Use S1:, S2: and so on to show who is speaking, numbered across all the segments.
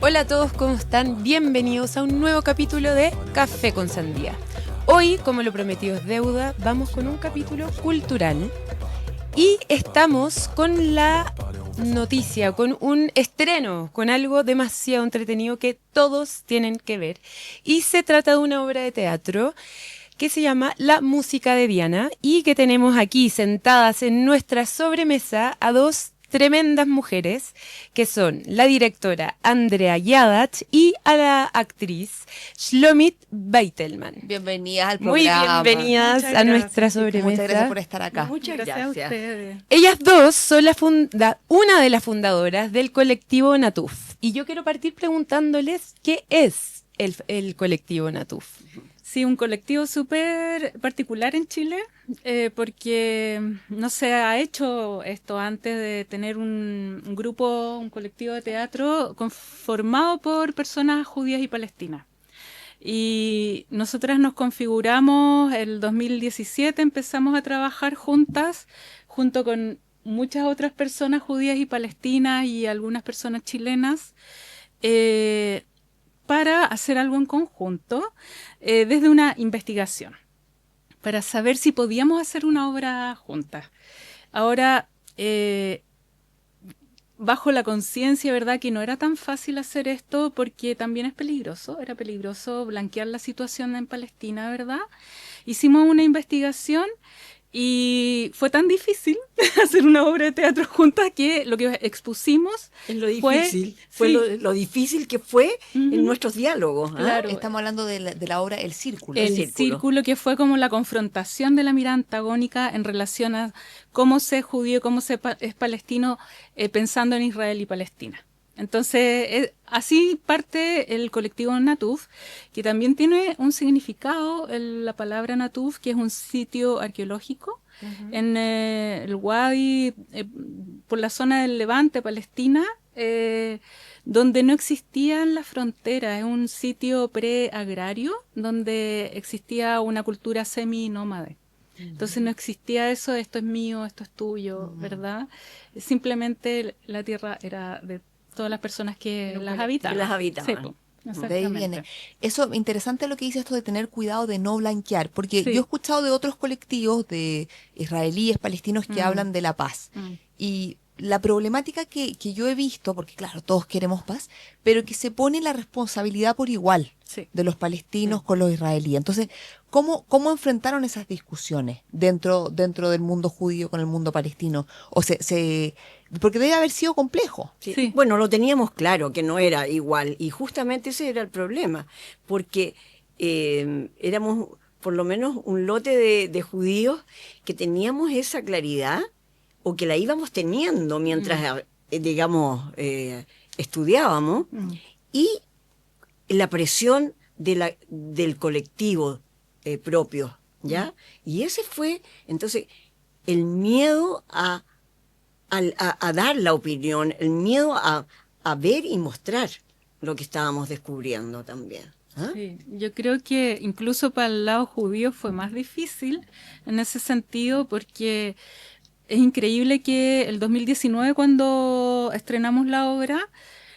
S1: Hola a todos, ¿cómo están? Bienvenidos a un nuevo capítulo de Café con Sandía. Hoy, como lo prometido es deuda, vamos con un capítulo cultural y estamos con la noticia, con un estreno, con algo demasiado entretenido que todos tienen que ver. Y se trata de una obra de teatro que se llama La Música de Diana y que tenemos aquí sentadas en nuestra sobremesa a dos tremendas mujeres que son la directora Andrea Yadach y a la actriz Shlomit Beitelman.
S2: Bienvenidas al
S1: Muy
S2: programa.
S1: bienvenidas a nuestra sobremesa.
S2: Muchas gracias por estar acá.
S3: Muchas gracias a ustedes.
S1: Ellas dos son una de las fundadoras del colectivo Natuf. Y yo quiero partir preguntándoles qué es el colectivo Natuf.
S3: Sí, un colectivo súper particular en Chile, porque no se ha hecho esto antes de tener un grupo, un colectivo de teatro conformado por personas judías y palestinas. Y nosotras nos configuramos el 2017, empezamos a trabajar juntas, junto con muchas otras personas judías y palestinas y algunas personas chilenas, para hacer algo en conjunto, desde una investigación, para saber si podíamos hacer una obra juntas. Ahora, bajo la conciencia, ¿verdad?, que no era tan fácil hacer esto porque también es peligroso, era peligroso blanquear la situación en Palestina, ¿verdad? Hicimos una investigación y fue tan difícil hacer una obra de teatro juntas que lo que expusimos
S4: es lo difícil, fue
S3: sí.
S4: lo difícil que fue en nuestros diálogos.
S3: Claro.
S2: Estamos hablando de la obra El Círculo.
S3: El círculo, que fue como la confrontación de la mirada antagónica en relación a cómo ser judío, cómo es palestino, pensando en Israel y Palestina. Entonces, así parte el colectivo Natuf, que también tiene un significado, la palabra Natuf, que es un sitio arqueológico en el Wadi, por la zona del Levante, Palestina, donde no existían las fronteras. Es un sitio preagrario donde existía una cultura semi-nómade. Entonces no existía eso, esto es mío, esto es tuyo, ¿verdad? Simplemente la tierra era de todas las personas que las habitaban. Sí,
S2: de ahí viene. Eso, interesante lo que dice esto de tener cuidado de no blanquear, porque yo he escuchado de otros colectivos de israelíes, palestinos que hablan de la paz. Y la problemática que yo he visto, porque claro, todos queremos paz, pero que se pone la responsabilidad por igual de los palestinos con los israelíes. Entonces, ¿cómo enfrentaron esas discusiones dentro del mundo judío con el mundo palestino? Porque debe haber sido complejo.
S4: Sí. Bueno, lo teníamos claro que no era igual y justamente ese era el problema, porque éramos por lo menos un lote de judíos que teníamos esa claridad o que la íbamos teniendo mientras, digamos, estudiábamos, y la presión del colectivo propio, ¿ya? Y ese fue, entonces, el miedo a dar la opinión, el miedo a ver y mostrar lo que estábamos descubriendo también.
S3: Sí, yo creo que incluso para el lado judío fue más difícil en ese sentido, porque es increíble que el 2019, cuando estrenamos la obra,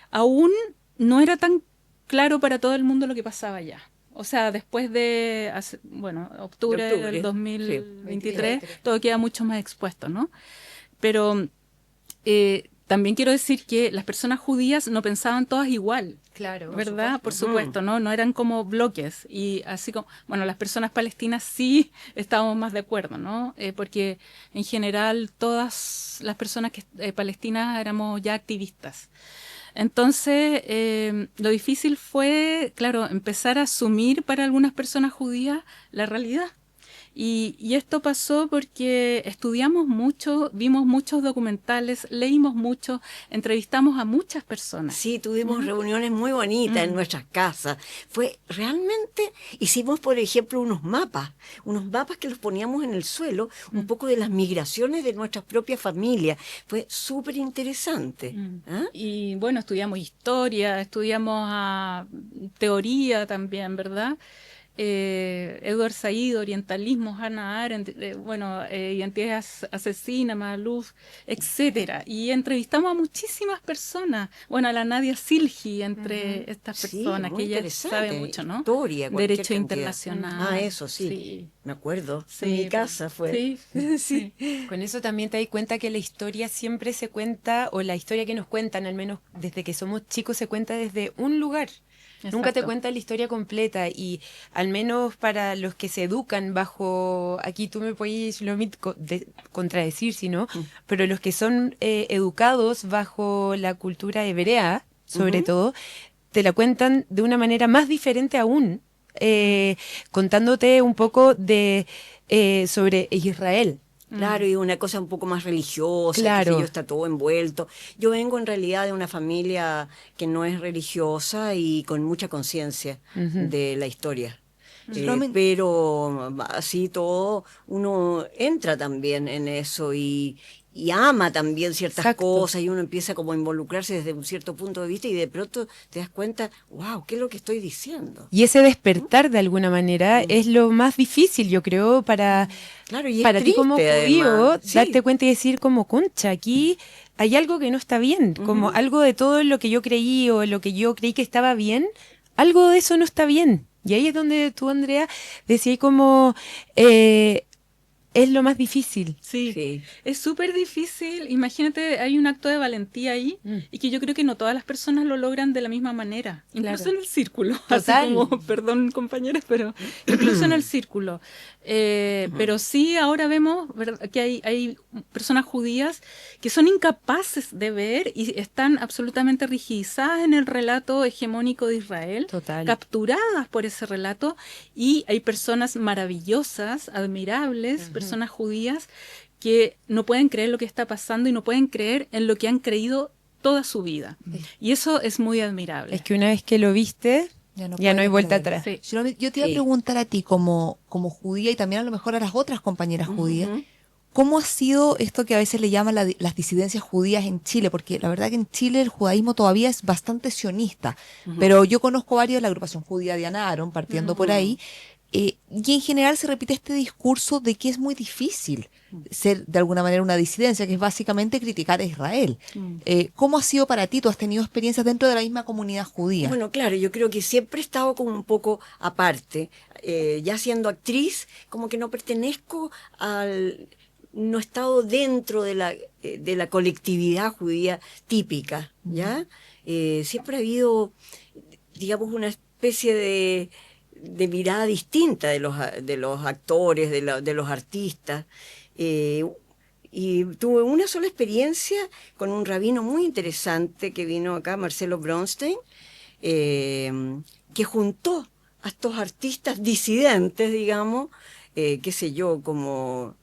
S3: aún no era tan claro para todo el mundo lo que pasaba allá. O sea, después de, octubre del 2023, todo queda mucho más expuesto, ¿no? Pero también quiero decir que las personas judías no pensaban todas igual.
S1: Claro,
S3: ¿verdad? Por supuesto, ¿no? No eran como bloques. Y así como, bueno, las personas palestinas sí estábamos más de acuerdo, ¿no? Porque en general todas las personas palestinas éramos ya activistas. Entonces, lo difícil fue, claro, empezar a asumir para algunas personas judías la realidad. Y esto pasó porque estudiamos mucho, vimos muchos documentales, leímos mucho, entrevistamos a muchas personas.
S4: Sí, tuvimos reuniones muy bonitas en nuestras casas. Fue realmente, hicimos por ejemplo unos mapas que los poníamos en el suelo, un poco de las migraciones de nuestras propias familias. Fue súper interesante.
S3: Y bueno, estudiamos historia, estudiamos teoría también, ¿verdad? Edward Said, Orientalismo, Hannah Arendt, Identidad Asesina, Maalouf, etcétera. Y entrevistamos a muchísimas personas, bueno, a la Nadia Silgi, entre estas personas, que ella sabe mucho, ¿no?
S4: Historia,
S3: Derecho
S4: cantidad.
S3: internacional.
S4: Eso sí, me acuerdo.
S3: Sí,
S4: en mi casa fue.
S3: Sí.
S1: Con eso también te das cuenta que la historia siempre se cuenta, o la historia que nos cuentan, al menos desde que somos chicos, se cuenta desde un lugar.
S3: Exacto.
S1: Nunca te cuentan la historia completa, y al menos para los que se educan bajo, aquí tú me puedes contradecir, si no, pero los que son educados bajo la cultura hebrea, sobre todo, te la cuentan de una manera más diferente aún, contándote un poco de sobre Israel.
S4: Claro, y una cosa un poco más religiosa,
S1: Claro.
S4: qué sé yo, está todo envuelto. Yo vengo en realidad de una familia que no es religiosa y con mucha conciencia de la historia. Pero así todo, uno entra también en eso y ama también ciertas cosas, y uno empieza como a involucrarse desde un cierto punto de vista, y de pronto te das cuenta, wow, ¿qué es lo que estoy diciendo?
S1: Y ese despertar de alguna manera es lo más difícil, yo creo, para,
S4: claro, y
S1: para ti como judío,
S4: sí,
S1: darte cuenta y decir como, concha, aquí hay algo que no está bien, como algo de todo lo que yo creí o lo que yo creí que estaba bien, algo de eso no está bien. Y ahí es donde tú, Andrea, decías como... es lo más difícil.
S3: Sí. Es súper difícil. Imagínate, hay un acto de valentía ahí, y que yo creo que no todas las personas lo logran de la misma manera, incluso en el círculo.
S1: Total.
S3: Así como, perdón compañeras, pero incluso en el círculo. Pero sí, ahora vemos que hay personas judías que son incapaces de ver y están absolutamente rigidizadas en el relato hegemónico de Israel,
S1: Total.
S3: capturadas por ese relato, y hay personas maravillosas, admirables, personas judías que no pueden creer lo que está pasando y no pueden creer en lo que han creído toda su vida. Y eso es muy admirable.
S1: Es que una vez que lo viste, ya no hay vuelta atrás.
S3: Sí.
S2: Yo te iba a preguntar a ti como judía, y también a lo mejor a las otras compañeras judías, ¿cómo ha sido esto que a veces le llaman las disidencias judías en Chile? Porque la verdad que en Chile el judaísmo todavía es bastante sionista, pero yo conozco varios de la agrupación judía de Hannah Arendt, partiendo por ahí, y en general se repite este discurso de que es muy difícil ser de alguna manera una disidencia, que es básicamente criticar a Israel. ¿Cómo ha sido para ti? ¿Tú has tenido experiencias dentro de la misma comunidad judía?
S4: Bueno, claro, yo creo que siempre he estado como un poco aparte. Ya siendo actriz, como que no pertenezco no he estado dentro de la colectividad judía típica, ¿ya? Siempre ha habido, digamos, una especie de mirada distinta de los actores, de los artistas. Y tuve una sola experiencia con un rabino muy interesante que vino acá, Marcelo Bronstein, que juntó a estos artistas disidentes, digamos, qué sé yo, como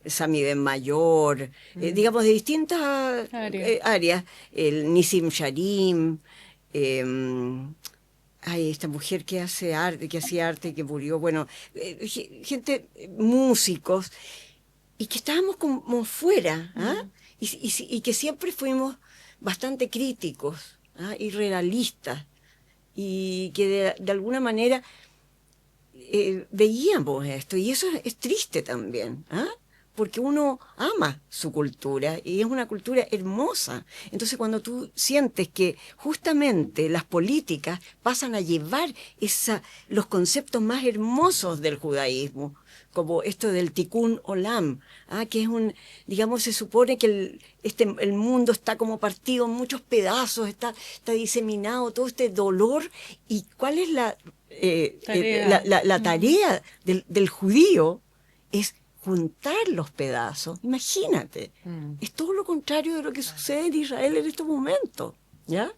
S4: Sami Ben Mayor, digamos, de distintas áreas, el Nissim Sharim, esta mujer que hacía arte, que murió, bueno, gente, músicos, y que estábamos como fuera, y que siempre fuimos bastante críticos, y realistas, y que de alguna manera veíamos esto, y eso es triste también, porque uno ama su cultura y es una cultura hermosa. Entonces cuando tú sientes que justamente las políticas pasan a llevar los conceptos más hermosos del judaísmo, como esto del tikkun olam, que es digamos, se supone que el mundo está como partido en muchos pedazos, está diseminado todo este dolor, y cuál es la tarea del judío es juntar los pedazos. Imagínate, es todo lo contrario de lo que sucede en Israel en estos momentos, ¿ya?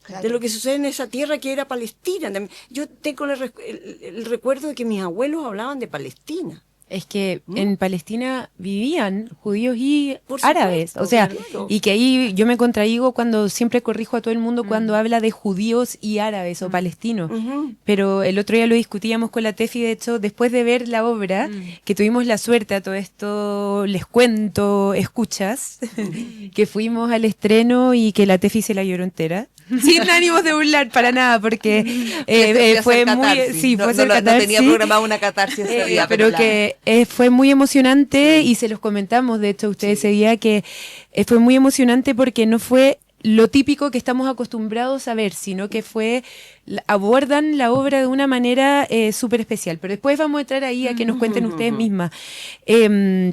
S4: Claro. De lo que sucede en esa tierra que era Palestina. Yo tengo el recuerdo de que mis abuelos hablaban de Palestina,
S1: Es que en Palestina vivían judíos y
S4: Por
S1: árabes,
S4: supuesto,
S1: o sea,
S4: claro.
S1: y que ahí yo me contradigo cuando siempre corrijo a todo el mundo cuando habla de judíos y árabes o palestinos, pero el otro día lo discutíamos con la Tefi, de hecho, después de ver la obra, que tuvimos la suerte, a todo esto les cuento, escuchas, que fuimos al estreno y que la Tefi se la lloró entera. Sin ánimos de burlar para nada, porque fue muy... Sí, fue hacer
S2: no
S1: catarsis.
S2: tenía programada una catarsis ese día,
S1: pero que fue muy emocionante y se los comentamos, de hecho, ustedes ese día, que fue muy emocionante porque no fue lo típico que estamos acostumbrados a ver, sino que abordan la obra de una manera súper especial. Pero después vamos a entrar ahí a que nos cuenten ustedes mismas.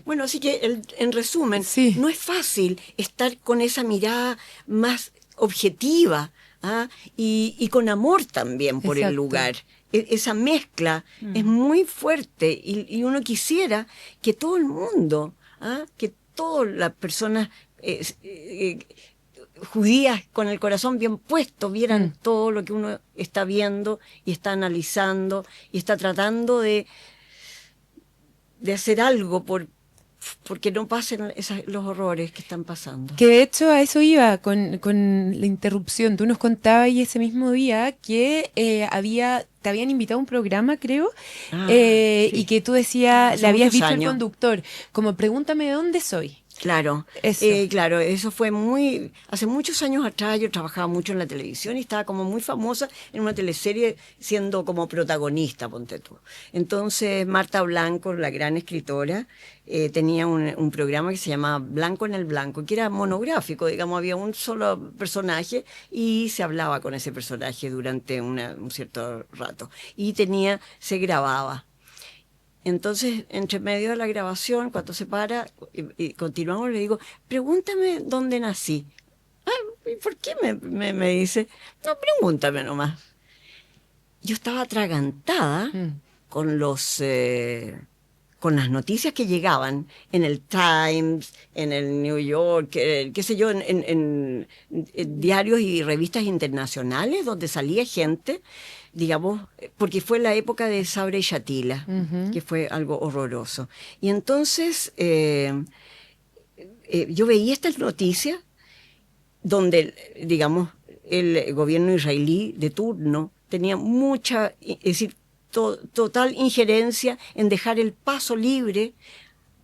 S4: Bueno, así que en resumen,
S1: Sí.
S4: no es fácil estar con esa mirada más objetiva, ¿ah? Y con amor también por
S1: Exacto.
S4: el lugar. Esa mezcla es muy fuerte y uno quisiera que todo el mundo, ¿ah? Que todas las personas judías con el corazón bien puesto vieran todo lo que uno está viendo y está analizando y está tratando de hacer algo porque no pasen los horrores que están pasando.
S1: Que de hecho a eso iba con la interrupción. Tú nos contabas y ese mismo día que te habían invitado a un programa, creo,
S4: Sí.
S1: y que tú decías,
S4: Hace
S1: le habías
S4: muchos
S1: dicho al
S4: años.
S1: conductor, como pregúntame de dónde soy.
S4: Claro,
S1: Eso.
S4: claro, eso fue hace muchos años atrás. Yo trabajaba mucho en la televisión y estaba como muy famosa en una teleserie siendo como protagonista, ponte tú. Entonces Marta Blanco, la gran escritora, tenía un programa que se llamaba Blanco en el Blanco, que era monográfico, digamos, había un solo personaje y se hablaba con ese personaje durante un cierto rato. Y se grababa. Entonces, entre medio de la grabación, cuando se para y continuamos, le digo, pregúntame dónde nací. Ah, ¿y por qué me dice? No, pregúntame nomás. Yo estaba atragantada con con las noticias que llegaban en el Times, en el New York, qué sé yo, en diarios y revistas internacionales donde salía gente, digamos, porque fue la época de Sabra y Shatila, que fue algo horroroso. Y entonces yo veía estas noticias donde, digamos, el gobierno israelí de turno tenía mucha, es decir, total injerencia en dejar el paso libre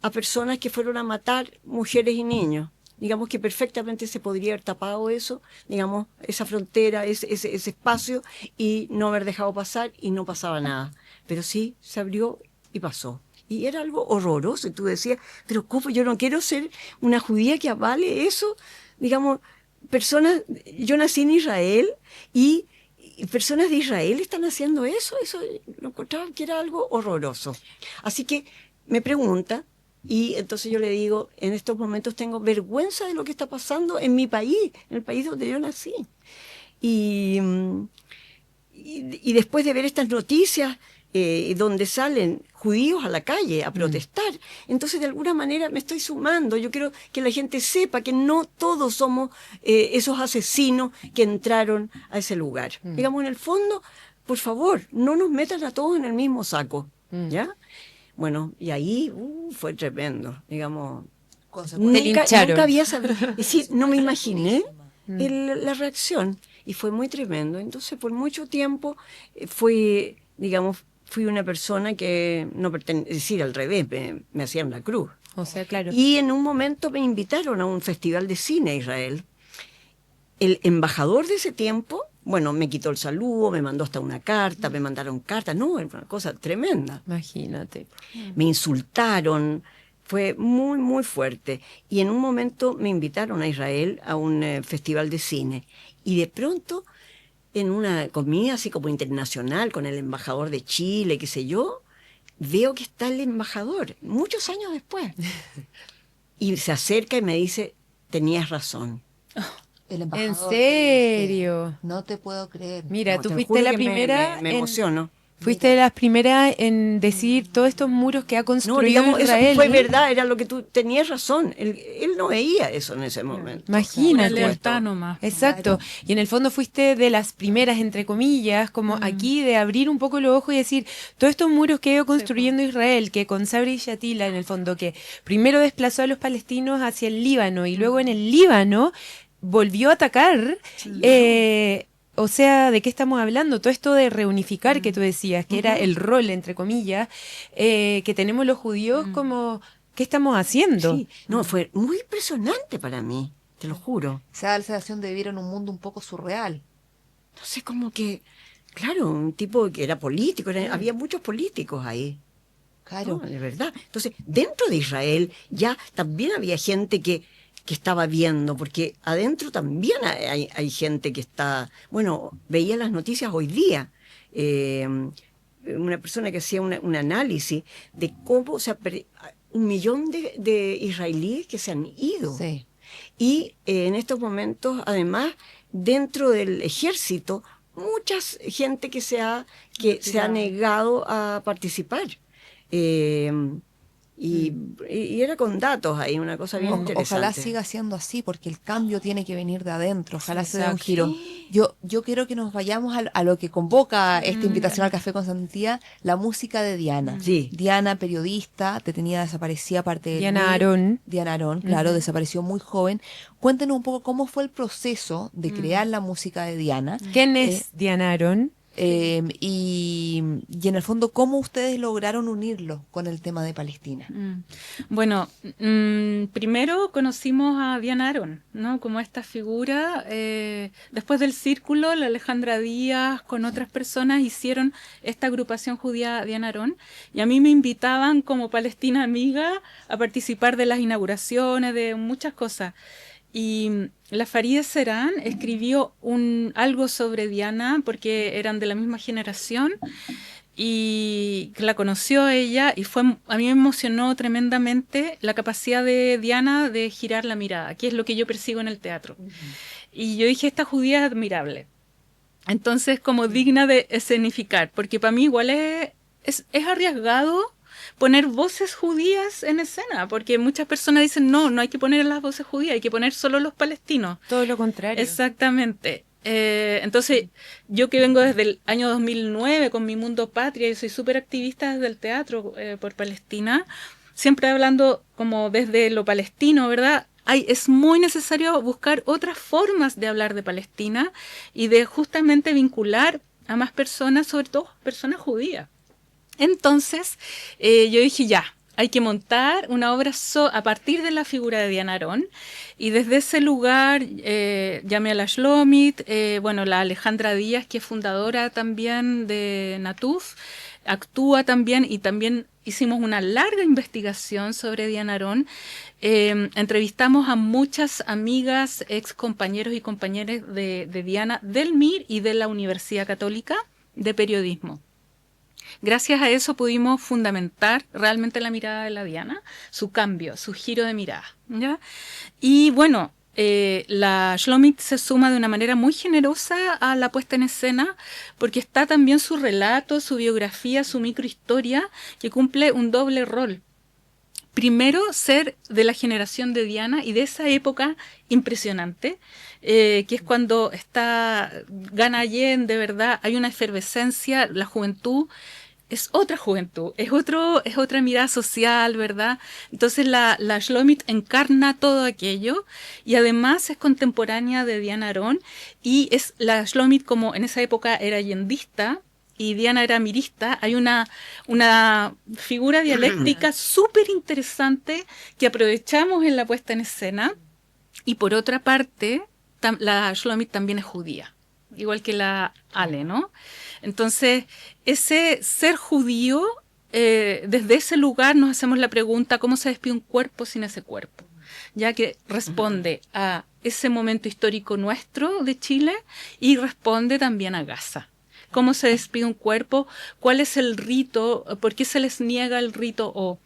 S4: a personas que fueron a matar mujeres y niños. Digamos que perfectamente se podría haber tapado eso, digamos, esa frontera, ese espacio, y no haber dejado pasar y no pasaba nada. Pero sí, se abrió y pasó. Y era algo horroroso. Y tú decías, pero ¿cómo? Yo no quiero ser una judía que avale eso. Digamos, yo nací en Israel y personas de Israel están haciendo eso lo encontraba que era algo horroroso. Así que me pregunta, y entonces yo le digo, en estos momentos tengo vergüenza de lo que está pasando en mi país, en el país donde yo nací. Y después de ver estas noticias donde salen judíos a la calle a protestar, entonces de alguna manera me estoy sumando. Yo quiero que la gente sepa que no todos somos esos asesinos que entraron a ese lugar. Digamos, en el fondo, por favor, no nos metan a todos en el mismo saco, ¿ya? Bueno, y ahí fue tremendo, digamos. Nunca había sabido, es decir, no me imaginé la reacción, y fue muy tremendo. Entonces, por mucho tiempo fui una persona que no pertenecía, es decir, al revés, me hacían la cruz.
S1: O sea, claro.
S4: Y en un momento me invitaron a un festival de cine a Israel. El embajador de ese tiempo, bueno, me quitó el saludo, me mandó hasta una carta, me mandaron cartas, no, era una cosa tremenda.
S1: Imagínate.
S4: Me insultaron, fue muy, muy fuerte. Y en un momento me invitaron a Israel a un festival de cine. Y de pronto, en una comida así como internacional, con el embajador de Chile, qué sé yo, veo que está el embajador, muchos años después. Y se acerca y me dice, tenías razón.
S2: El embajador.
S1: ¿En serio?
S2: No te puedo creer.
S1: Mira,
S4: No,
S1: tú
S4: te
S1: fuiste
S4: juro
S1: la
S4: que
S1: primera
S4: me emociono.
S1: Fuiste de las primeras en decir todos estos muros que ha
S4: No,
S1: construido
S4: digamos,
S1: Israel.
S4: eso fue verdad, era lo que tú tenías razón. Él no veía eso en ese momento.
S1: Imagínate.
S3: Una lealtad nomás.
S1: Exacto.
S2: Claro.
S1: Y en el fondo fuiste de las primeras, entre comillas, como aquí, de abrir un poco los ojos y decir, todos estos muros que ha ido construyendo Israel, que con Sabra y Shatila, en el fondo, que primero desplazó a los palestinos hacia el Líbano y luego en el Líbano volvió a atacar. O sea, ¿de qué estamos hablando? Todo esto de reunificar que tú decías, que era el rol, entre comillas, que tenemos los judíos como, ¿qué estamos haciendo?
S4: Sí, no, fue muy impresionante para mí, te lo juro.
S2: Se da la sensación de vivir en un mundo un poco surreal.
S4: No sé, como que, claro, un tipo que era político, había muchos políticos ahí.
S2: Claro.
S4: No, de verdad. Entonces, dentro de Israel ya también había gente que estaba viendo, porque adentro también hay gente que está, bueno, veía las noticias hoy día, una persona que hacía un análisis de cómo, o sea, 1 millón de israelíes que se han ido.
S2: Sí.
S4: Y en estos momentos, además, dentro del ejército, mucha gente que se ha negado a participar. Y era con datos ahí, una cosa bien interesante.
S2: Ojalá siga siendo así, porque el cambio tiene que venir de adentro. Ojalá se dé un
S1: Exacto.
S2: giro. Yo quiero que nos vayamos a lo que convoca esta invitación al Café con Santía, la música de Diana.
S4: Sí.
S2: Diana, periodista, detenida, desaparecida, aparte de
S1: Diana Aarón.
S2: Diana Aarón, claro, desapareció muy joven. Cuéntenos un poco cómo fue el proceso de crear la música de Diana.
S1: ¿Quién es Diana Aarón?
S2: Y en el fondo, ¿cómo ustedes lograron unirlo con el tema de Palestina?
S3: Bueno, primero conocimos a Diana Aarón, ¿no? Como esta figura. Después del Círculo, la Alejandra Díaz con otras personas hicieron esta agrupación judía Diana Aarón, y a mí me invitaban como Palestina amiga a participar de las inauguraciones, de muchas cosas. Y la Farideh Serán escribió algo sobre Diana porque eran de la misma generación y la conoció ella, y a mí me emocionó tremendamente la capacidad de Diana de girar la mirada, que es lo que yo persigo en el teatro. Y yo dije, esta judía es admirable. Entonces, como digna de escenificar, porque para mí igual es arriesgado poner voces judías en escena, porque muchas personas dicen, no hay que poner las voces judías, hay que poner solo los palestinos.
S1: Todo lo contrario.
S3: Exactamente. Entonces, yo que vengo desde el año 2009 con Mi Mundo Patria, yo soy súper activista desde el teatro por Palestina, siempre hablando como desde lo palestino, ¿verdad? Es muy necesario buscar otras formas de hablar de Palestina y de justamente vincular a más personas, sobre todo personas judías. Entonces, yo dije, ya, hay que montar una obra a partir de la figura de Diana Aarón, y desde ese lugar llamé a la Shlomit, la Alejandra Díaz, que es fundadora también de Natuf, actúa también, y también hicimos una larga investigación sobre Diana Aarón. Entrevistamos a muchas amigas, ex compañeros y compañeras de Diana, del MIR y de la Universidad Católica de Periodismo. Gracias a eso pudimos fundamentar realmente la mirada de la Diana, su cambio, su giro de mirada, ¿ya? Y bueno, la Shlomit se suma de una manera muy generosa a la puesta en escena, porque está también su relato, su biografía, su microhistoria, que cumple un doble rol. Primero, ser de la generación de Diana y de esa época impresionante, que es cuando gana Allende, de verdad, hay una efervescencia, la juventud es otra juventud, es otra mirada social, ¿verdad? Entonces la Shlomit encarna todo aquello, y además es contemporánea de Diana Aarón, y es la Shlomit, como en esa época era allendista y Diana era mirista. Hay una figura dialéctica súper interesante que aprovechamos en la puesta en escena. Y por otra parte, la Shlomit también es judía, igual que la Ale, ¿no? Entonces, ese ser judío, desde ese lugar nos hacemos la pregunta, ¿cómo se despide un cuerpo sin ese cuerpo? Ya que responde a ese momento histórico nuestro de Chile y responde también a Gaza. ¿Cómo se despide un cuerpo? ¿Cuál es el rito? ¿Por qué se les niega el rito? ¿O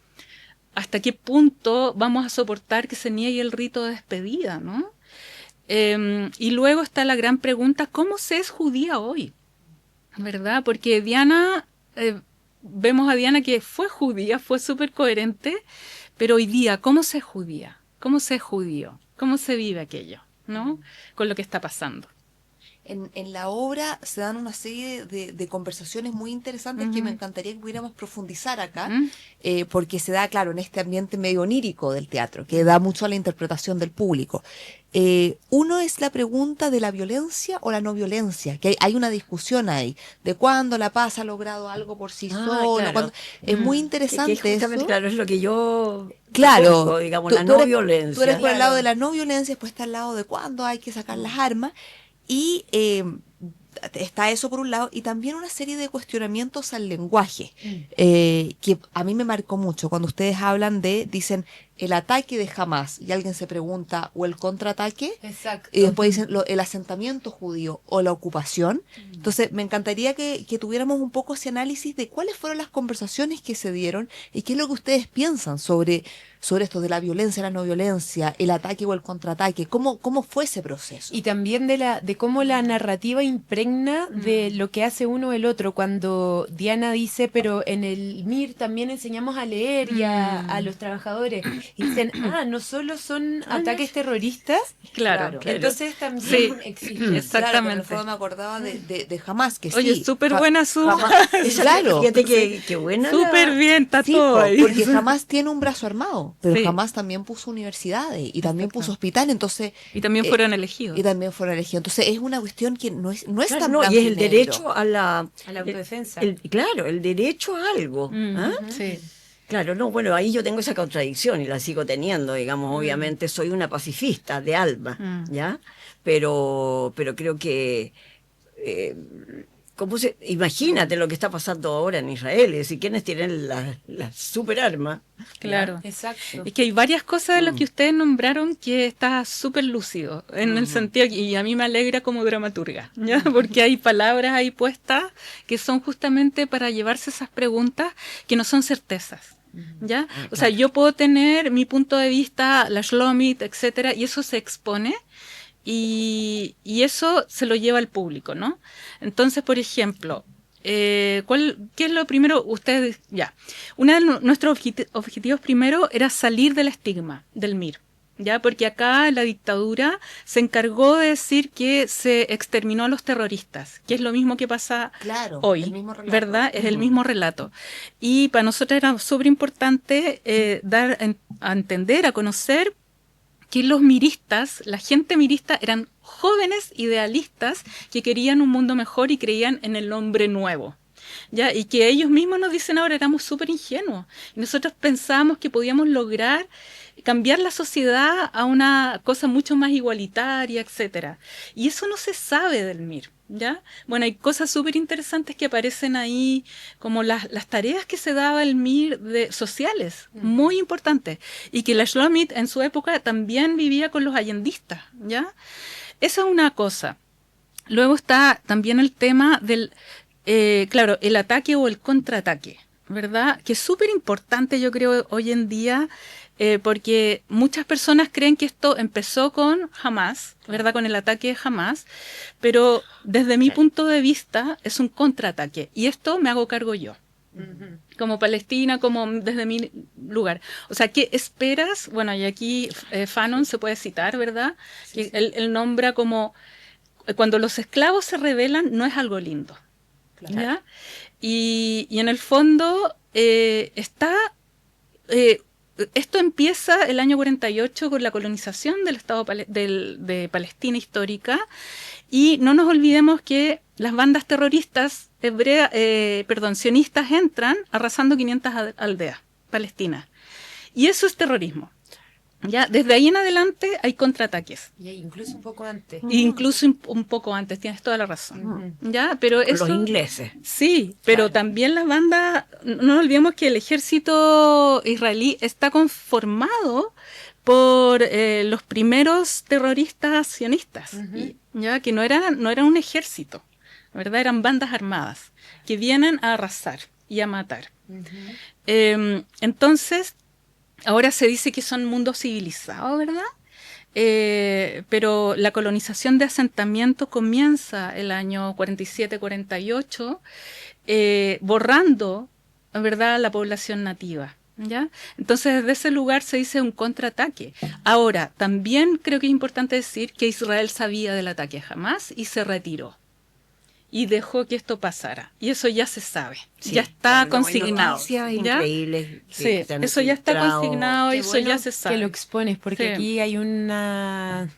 S3: hasta qué punto vamos a soportar que se niegue el rito de despedida, ¿no? Y luego está la gran pregunta, ¿cómo se es judía hoy? ¿Verdad? Porque Diana vemos a Diana que fue judía, fue súper coherente, pero hoy día, ¿cómo se es judía? ¿Cómo se es judío? ¿Cómo se vive aquello? ¿No? Con lo que está pasando.
S2: En la obra se dan una serie de conversaciones muy interesantes que me encantaría que pudiéramos profundizar acá, porque se da, claro, en este ambiente medio onírico del teatro, que da mucho a la interpretación del público. Uno es la pregunta de la violencia o la no violencia, que hay una discusión ahí, de cuándo la paz ha logrado algo por sí solo.
S4: Claro.
S2: Es muy interesante
S4: que justamente,
S2: eso.
S4: claro, es lo que yo
S2: Claro,
S4: propongo, digamos, la no violencia.
S2: Tú eres por el lado de la no violencia, después está el lado de cuándo hay que sacar las armas. Y está eso por un lado, y también una serie de cuestionamientos al lenguaje, que a mí me marcó mucho. Cuando ustedes hablan dicen el ataque de Hamás, y alguien se pregunta, o el contraataque,
S1: Exacto.
S2: y después dicen el asentamiento judío o la ocupación. Entonces, me encantaría que tuviéramos un poco ese análisis de cuáles fueron las conversaciones que se dieron y qué es lo que ustedes piensan sobre esto de la violencia, la no violencia, el ataque o el contraataque. ¿Cómo fue ese proceso?
S1: Y también de cómo la narrativa impregna de lo que hace uno o el otro. Cuando Diana dice, pero en el MIR también enseñamos a leer y a los trabajadores. Y dicen, no solo son ataques terroristas.
S3: Claro.
S1: Entonces también existe.
S3: Exactamente.
S2: Claro, me acordaba de Hamás, que
S3: Oye,
S2: sí.
S3: súper buena su...
S2: Claro.
S4: Fíjate que buena.
S3: Súper bien, está
S2: Sí,
S3: todo ahí.
S2: porque Hamás tiene un brazo armado, pero
S3: Sí.
S2: Hamás también puso universidades y también puso hospitales, entonces...
S3: Y también fueron elegidos.
S2: Y también fueron elegidos. Entonces es una cuestión que no es
S4: Claro,
S2: tan
S4: no,
S2: blanco
S4: y es
S2: y
S4: el
S2: negro.
S4: derecho a la
S1: autodefensa.
S4: Claro, el derecho a algo.
S3: Sí.
S4: Claro, no, bueno, ahí yo tengo esa contradicción y la sigo teniendo, digamos, obviamente soy una pacifista de alma, ¿ya? Pero creo que, imagínate lo que está pasando ahora en Israel, es decir, ¿quiénes tienen la super arma?
S3: Claro.
S1: Exacto.
S3: Es que hay varias cosas de lo que ustedes nombraron que está súper lúcido, en el sentido, y a mí me alegra como dramaturga, ¿ya? Porque hay palabras ahí puestas que son justamente para llevarse esas preguntas que no son certezas. ¿Ya? O sea, yo puedo tener mi punto de vista, la Shlomit, etcétera, y eso se expone y eso se lo lleva al público, ¿no? Entonces, por ejemplo, ¿qué es lo primero? Ustedes, ya. Uno de nuestros objetivos primero era salir del estigma del MIR. ¿Ya? Porque acá la dictadura se encargó de decir que se exterminó a los terroristas, que es lo mismo que pasa hoy,
S2: el mismo relato.
S3: ¿verdad? Es el mismo relato. Y para nosotros era súper importante dar a entender, a conocer que los miristas, la gente mirista, eran jóvenes idealistas que querían un mundo mejor y creían en el hombre nuevo. ¿Ya? Y que ellos mismos nos dicen ahora éramos súper ingenuos. Y nosotros pensábamos que podíamos lograr cambiar la sociedad a una cosa mucho más igualitaria, etcétera. Y eso no se sabe del MIR, ¿ya? Bueno, hay cosas súper interesantes que aparecen ahí, como las tareas que se daba el MIR sociales, muy importantes. Y que la Shlomit en su época también vivía con los allendistas, ¿ya? Esa es una cosa. Luego está también el tema del, claro, el ataque o el contraataque, ¿verdad? Que es súper importante, yo creo, hoy en día, porque muchas personas creen que esto empezó con Hamás, ¿verdad? Con el ataque de Hamás, pero desde mi punto de vista es un contraataque, y esto me hago cargo yo. Como Palestina, como desde mi lugar. O sea, ¿qué esperas? Bueno, y aquí Fanon se puede citar, ¿verdad? Sí, que él nombra como cuando los esclavos se rebelan no es algo lindo. Claro. ¿Ya? Y en el fondo esto empieza el año 48 con la colonización del Estado de Palestina histórica, y no nos olvidemos que las bandas terroristas sionistas entran arrasando 500 aldeas palestinas. Y eso es terrorismo. Ya, desde ahí en adelante hay contraataques.
S1: Y incluso un poco antes.
S3: Incluso un poco antes, tienes toda la razón. ¿Ya? Pero eso,
S4: los ingleses.
S3: Sí, pero también las bandas, no nos olvidemos que el ejército israelí está conformado por los primeros terroristas sionistas, ¿ya? Que no eran un ejército, ¿verdad? Eran bandas armadas que vienen a arrasar y a matar. Entonces, ahora se dice que son mundos civilizados, ¿verdad? pero la colonización de asentamiento comienza el año 47-48, borrando, ¿verdad?, la población nativa. ¿Ya? Entonces, desde ese lugar se dice un contraataque. Ahora, también creo que es importante decir que Israel sabía del ataque a Hamás y se retiró. Y dejó que esto pasara. Y eso ya se sabe. Sí, ya está consignado.
S4: ¿Ya? Increíbles.
S3: Sí, eso ya está consignado y eso ya se sabe.
S1: Que lo expones, porque aquí hay una...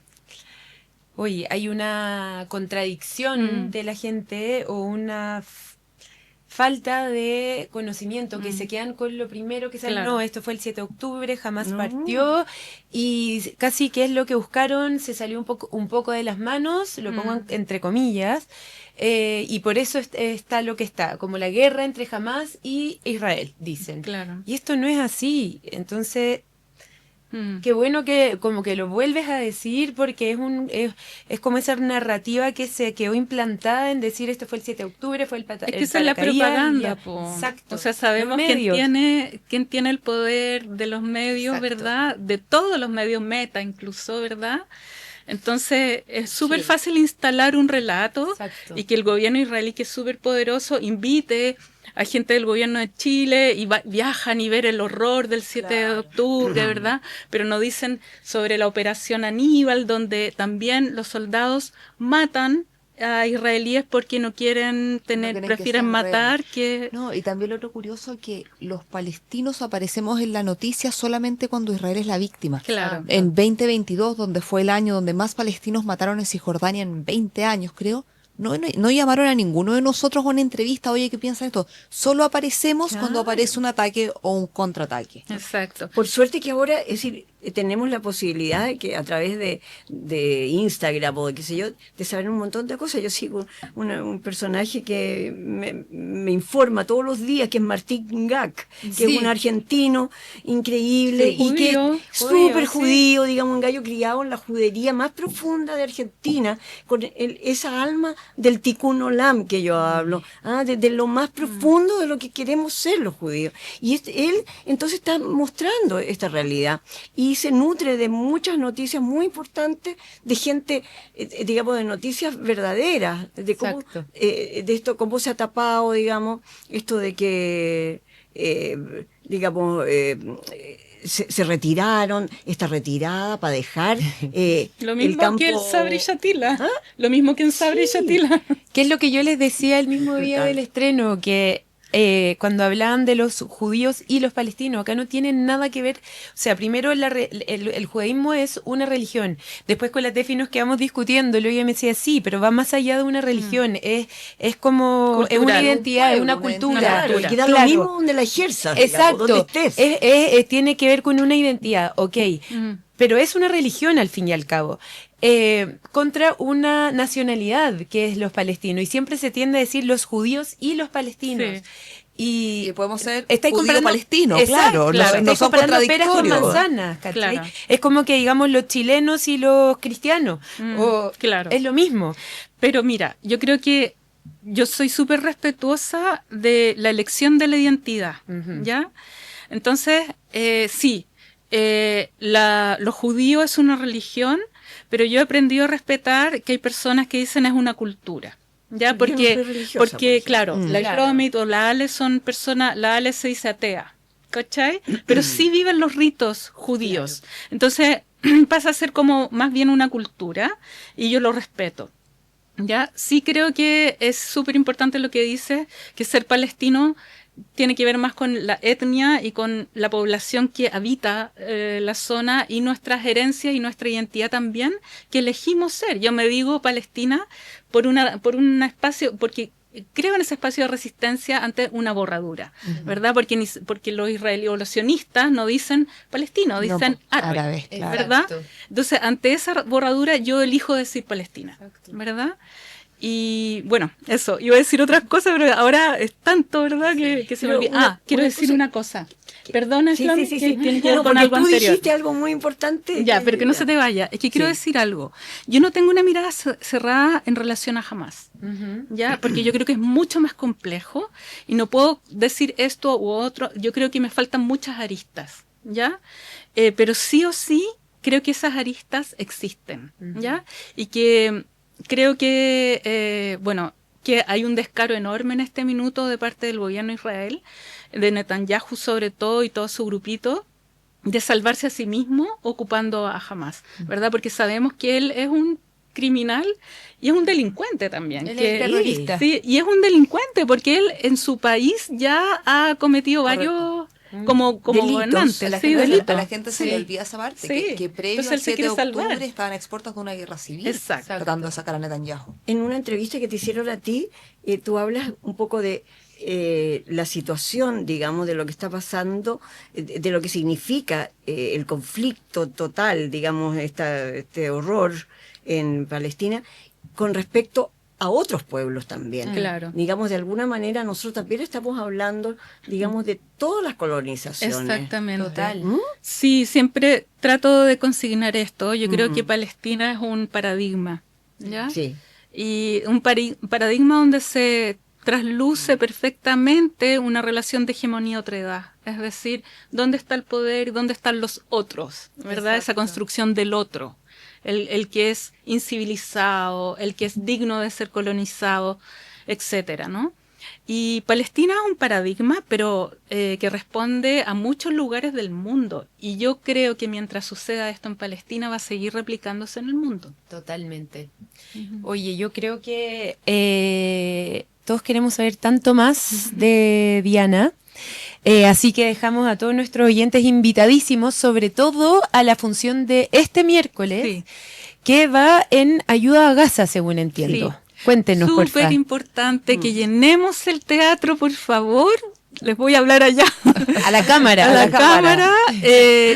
S1: Oye, hay una contradicción de la gente o una falta de conocimiento, que se quedan con lo primero que sale. No, esto fue el 7 de octubre, Hamás partió, y casi que es lo que buscaron, se salió un poco de las manos, lo pongo entre comillas, y por eso está lo que está, como la guerra entre Hamás y Israel, dicen.
S3: Claro.
S1: Y esto no es así, entonces... Qué bueno que como que lo vuelves a decir, porque es como esa narrativa que se quedó implantada en decir esto fue el 7 de octubre, fue el
S3: Es que esa es la propaganda, po.
S1: Exacto.
S3: O sea, sabemos quién tiene el poder de los medios, exacto, ¿verdad? De todos los medios, Meta incluso, ¿verdad? Entonces es súper fácil instalar un relato, exacto, y que el gobierno israelí, que es súper poderoso, invite a gente del gobierno de Chile y viajan y ver el horror del 7 de octubre, ¿verdad? Pero no dicen sobre la operación Aníbal, donde también los soldados matan a israelíes porque no quieren prefieren matar que...
S2: No, y también lo otro curioso, que los palestinos aparecemos en la noticia solamente cuando Israel es la víctima.
S3: Claro.
S2: En 2022, donde fue el año donde más palestinos mataron en Cisjordania en 20 años, creo, no llamaron a ninguno de nosotros a una entrevista, oye, ¿qué piensan esto? Solo aparecemos cuando aparece un ataque o un contraataque.
S3: Exacto.
S4: Por suerte que ahora, es decir, tenemos la posibilidad de que a través de Instagram o de qué sé yo, de saber un montón de cosas. Yo sigo un personaje que me informa todos los días, que es Martín Gac, que es un argentino increíble y que es súper judío, digamos, un gallo criado en la judería más profunda de Argentina, con esa alma del tikkun olam que yo hablo, de lo más profundo de lo que queremos ser los judíos. Y él entonces está mostrando esta realidad y se nutre de muchas noticias muy importantes de gente, digamos, de noticias verdaderas, de cómo, de esto, cómo se ha tapado, digamos, esto de que, digamos, se retiraron, esta retirada para dejar
S3: lo mismo
S4: el campo...
S3: que el Sabri Shatila. Lo mismo que en Sabri Shatila.
S1: Que es lo que yo les decía el mismo día del estreno, que cuando hablaban de los judíos y los palestinos, acá no tienen nada que ver. O sea, primero el judaísmo es una religión. Después con la Tefi nos quedamos discutiendo, luego ella me decía, sí, pero va más allá de una religión. Es como
S3: cultural,
S1: es una identidad, es una cultura.
S4: Claro, y da lo mismo donde la ejerzas,
S1: exacto,
S4: digamos, donde estés.
S1: Tiene que ver con una identidad, ok. Pero es una religión al fin y al cabo. Contra una nacionalidad que es los palestinos, y siempre se tiende a decir los judíos y los palestinos.
S2: Y podemos ser
S1: judío
S2: palestino,
S1: claro,
S2: no son
S1: peras con
S2: contradictorios.
S1: manzanas, ¿cachai?
S3: Claro.
S1: Es como que digamos los chilenos y los cristianos,
S3: claro.
S1: Es lo mismo.
S3: Pero mira, yo creo que yo soy súper respetuosa de la elección de la identidad, ¿ya? Entonces, sí, los judíos es una religión, pero yo he aprendido a respetar que hay personas que dicen es una cultura, ¿ya? Porque claro, la Shlomit o la Ale son personas, la Ale se dice atea, ¿cachai? Pero sí viven los ritos judíos. Claro. Entonces pasa a ser como más bien una cultura y yo lo respeto. ¿Ya? Sí creo que es súper importante lo que dice, que ser palestino tiene que ver más con la etnia y con la población que habita la zona y nuestras herencias y nuestra identidad también, que elegimos ser. Yo me digo palestina por un espacio, porque creo en ese espacio de resistencia ante una borradura, ¿verdad? Porque los israelíes o los sionistas no dicen palestino, dicen árabe, ¿verdad? Exacto. Entonces, ante esa borradura yo elijo decir Palestina, ¿verdad? Y bueno, eso, iba a decir otras cosas, pero ahora es tanto, ¿verdad? Que se me olvida. Quiero decir una cosa. Perdona, Islam, que tiene que ver con algo anterior. Tú
S4: dijiste algo muy importante.
S3: Ya, pero que no se te vaya. Es que quiero decir algo. Yo no tengo una mirada cerrada en relación a Hamás, ¿ya? Porque yo creo que es mucho más complejo y no puedo decir esto u otro. Yo creo que me faltan muchas aristas, ¿ya? Pero sí o sí creo que esas aristas existen, ¿ya? Y que creo que, que hay un descaro enorme en este minuto de parte del gobierno de Israel, de Netanyahu sobre todo y todo su grupito, de salvarse a sí mismo ocupando a Hamás, ¿verdad? Porque sabemos que él es un criminal y es un delincuente también.
S1: Él es terrorista.
S3: Sí, y es un delincuente porque él en su país ya ha cometido varios como gobernante.
S2: A la gente se le olvida esa parte, que previo al 7 de octubre estaban expuestas de una guerra civil.
S3: Exacto.
S2: Tratando de sacar a Netanyahu.
S4: En una entrevista que te hicieron a ti, tú hablas un poco de la situación, digamos, de lo que está pasando, de lo que significa el conflicto total, digamos, este horror en Palestina, con respecto a otros pueblos también.
S3: Claro.
S4: Digamos, de alguna manera nosotros también estamos hablando, digamos, de todas las colonizaciones.
S3: Exactamente.
S1: Total.
S3: Sí, siempre trato de consignar esto. Yo creo que Palestina es un paradigma, ¿ya?
S4: Sí.
S3: Y un paradigma donde se trasluce perfectamente una relación de hegemonía-otredad. Es decir, ¿dónde está el poder? ¿Dónde están los otros? ¿Verdad?
S1: Exacto.
S3: Esa construcción del otro. El que es incivilizado, el que es digno de ser colonizado, etcétera, ¿no? Y Palestina es un paradigma, pero que responde a muchos lugares del mundo. Y yo creo que mientras suceda esto en Palestina va a seguir replicándose en el mundo.
S1: Totalmente. Oye, yo creo que todos queremos saber tanto más de Diana. Así que dejamos a todos nuestros oyentes invitadísimos, sobre todo a la función de este miércoles, que va en ayuda a Gaza, según entiendo.
S3: Sí.
S1: Cuéntenos, por favor.
S3: Súper importante que llenemos el teatro, por favor. Les voy a hablar allá.
S1: A la cámara.
S3: A la cámara.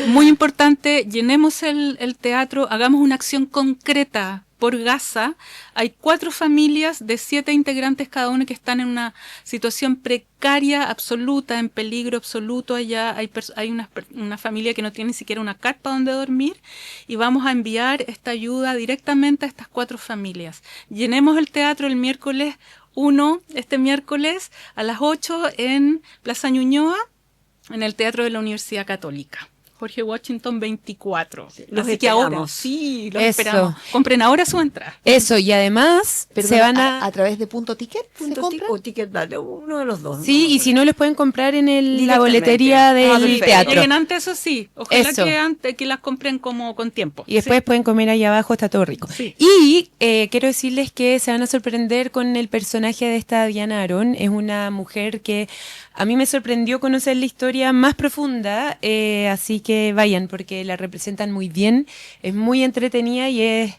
S3: Muy importante, llenemos el teatro, hagamos una acción concreta por Gaza. Hay 4 familias de 7 integrantes cada una que están en una situación precaria absoluta, en peligro absoluto. Allá hay una familia que no tiene ni siquiera una carpa donde dormir, y vamos a enviar esta ayuda directamente a estas 4 familias. Llenemos el teatro el miércoles 1, este miércoles a las 8 en Plaza Ñuñoa, en el Teatro de la Universidad Católica. Jorge Washington 24.
S4: Los
S3: Así que ahora,
S4: esperamos.
S3: sí, los
S1: Eso.
S3: esperamos. Compren ahora su entrada.
S1: Eso, y además se van a...
S2: través de Punto Ticket.
S4: Punto o Ticket, uno de los dos.
S1: Sí, y si no, les pueden comprar en la
S4: Directamente.
S1: boletería del
S2: perfecto.
S1: teatro.
S3: Lleguen antes, eso sí. Ojalá
S1: Eso.
S3: que las compren como con tiempo.
S1: Y después pueden comer ahí abajo, está todo rico.
S3: Sí.
S1: Y quiero decirles que se van a sorprender con el personaje de esta Diana Aaron. Es una mujer que a mí me sorprendió conocer la historia más profunda, así que vayan, porque la representan muy bien, es muy entretenida y es...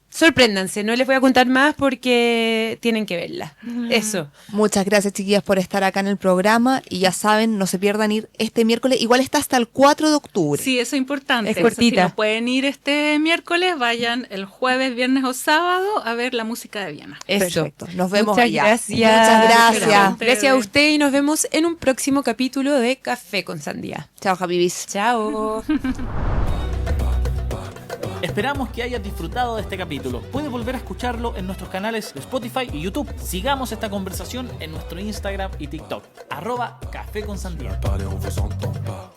S1: Sorpréndanse, no les voy a contar más porque tienen que verla. Eso.
S2: Muchas gracias, chiquillas, por estar acá en el programa. Y ya saben, no se pierdan ir este miércoles. Igual está hasta el 4 de octubre.
S3: Sí, eso es importante.
S1: Es cortita.
S3: Si no pueden ir este miércoles, vayan el jueves, viernes o sábado a ver la música de Viena.
S1: Eso.
S2: Perfecto. Nos vemos
S1: Muchas
S2: allá.
S1: gracias.
S2: Muchas gracias.
S1: Gracias a usted y nos vemos en un próximo capítulo de Café con Sandía.
S2: Chao, Javibis.
S1: Chao.
S5: Esperamos que hayas disfrutado de este capítulo. Puedes volver a escucharlo en nuestros canales de Spotify y YouTube. Sigamos esta conversación en nuestro Instagram y TikTok. @Café con Sandía.
S6: Parler, on vous entend pas.